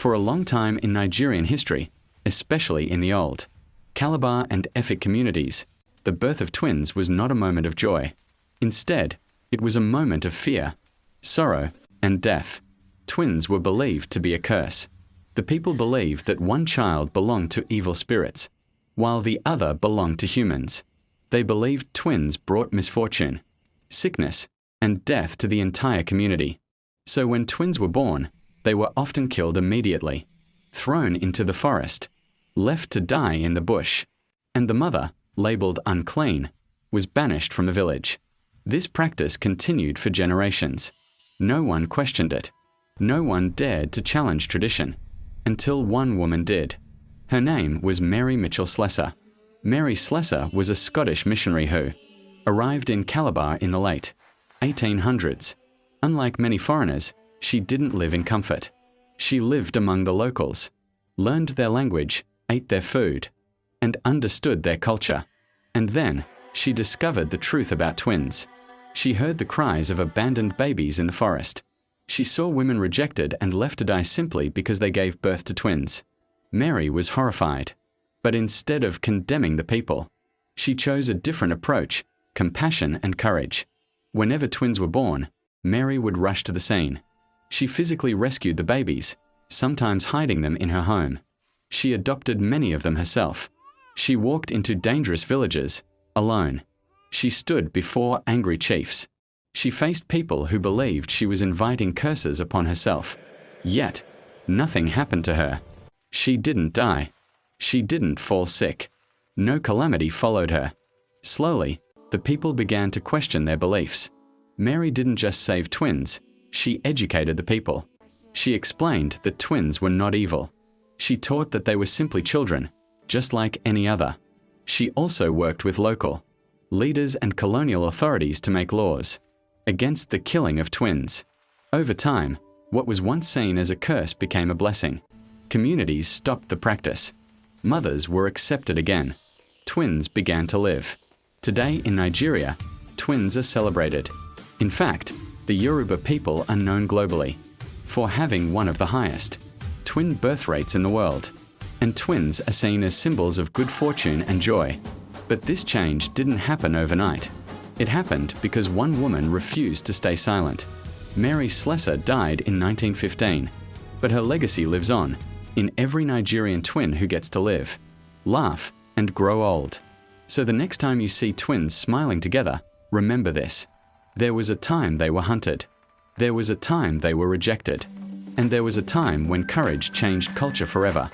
For a long time in Nigerian history, especially in the old Calabar and Efik communities, the birth of twins was not a moment of joy. Instead, it was a moment of fear, sorrow, and death. Twins were believed to be a curse. The people believed that one child belonged to evil spirits, while the other belonged to humans. They believed twins brought misfortune, sickness, and death to the entire community. So when twins were born, they were often killed immediately, thrown into the forest, left to die in the bush, and the mother, labeled unclean, was banished from the village. This practice continued for generations. No one questioned it. No one dared to challenge tradition, until one woman did. Her name was Mary Slessor. Mary Slessor was a Scottish missionary who arrived in Calabar in the late 1800s. Unlike many foreigners, she didn't live in comfort. She lived among the locals, learned their language, ate their food, and understood their culture. And then, she discovered the truth about twins. She heard the cries of abandoned babies in the forest. She saw women rejected and left to die simply because they gave birth to twins. Mary was horrified. But instead of condemning the people, she chose a different approach: compassion and courage. Whenever twins were born, Mary would rush to the scene. She physically rescued the babies, sometimes hiding them in her home. She adopted many of them herself. She walked into dangerous villages, alone. She stood before angry chiefs. She faced people who believed she was inviting curses upon herself. Yet, nothing happened to her. She didn't die. She didn't fall sick. No calamity followed her. Slowly, the people began to question their beliefs. Mary didn't just save twins, she educated the people. She explained that twins were not evil. She taught that they were simply children, just like any other. She also worked with local leaders and colonial authorities to make laws against the killing of twins. Over time, what was once seen as a curse became a blessing. Communities stopped the practice. Mothers were accepted again. Twins began to live. Today in Nigeria, twins are celebrated. In fact, the Yoruba people are known globally for having one of the highest twin birth rates in the world. And twins are seen as symbols of good fortune and joy. But this change didn't happen overnight. It happened because one woman refused to stay silent. Mary Slessor died in 1915, but her legacy lives on in every Nigerian twin who gets to live, laugh, and grow old. So the next time you see twins smiling together, remember this. There was a time they were hunted. There was a time they were rejected. And there was a time when courage changed culture forever.